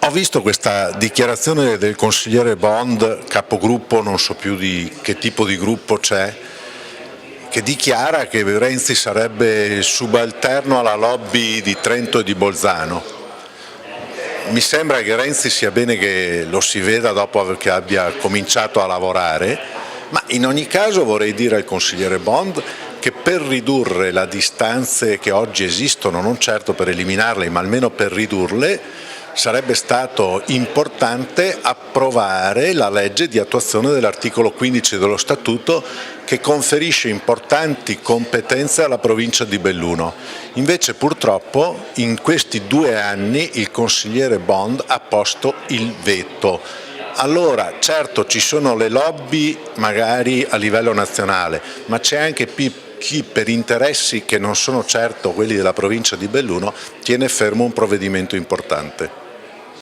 Ho visto questa dichiarazione del consigliere Bond, capogruppo, non so più di che tipo di gruppo c'è, che dichiara che Renzi sarebbe subalterno alla lobby di Trento e di Bolzano. Mi sembra che Renzi sia bene che lo si veda dopo che abbia cominciato a lavorare, ma in ogni caso vorrei dire al consigliere Bond che per ridurre le distanze che oggi esistono, non certo per eliminarle, ma almeno per ridurle, sarebbe stato importante approvare la legge di attuazione dell'articolo 15 dello Statuto che conferisce importanti competenze alla provincia di Belluno. Invece purtroppo in questi 2 anni il consigliere Bond ha posto il veto. Allora, certo ci sono le lobby magari a livello nazionale, ma c'è anche chi per interessi che non sono certo quelli della provincia di Belluno tiene fermo un provvedimento importante.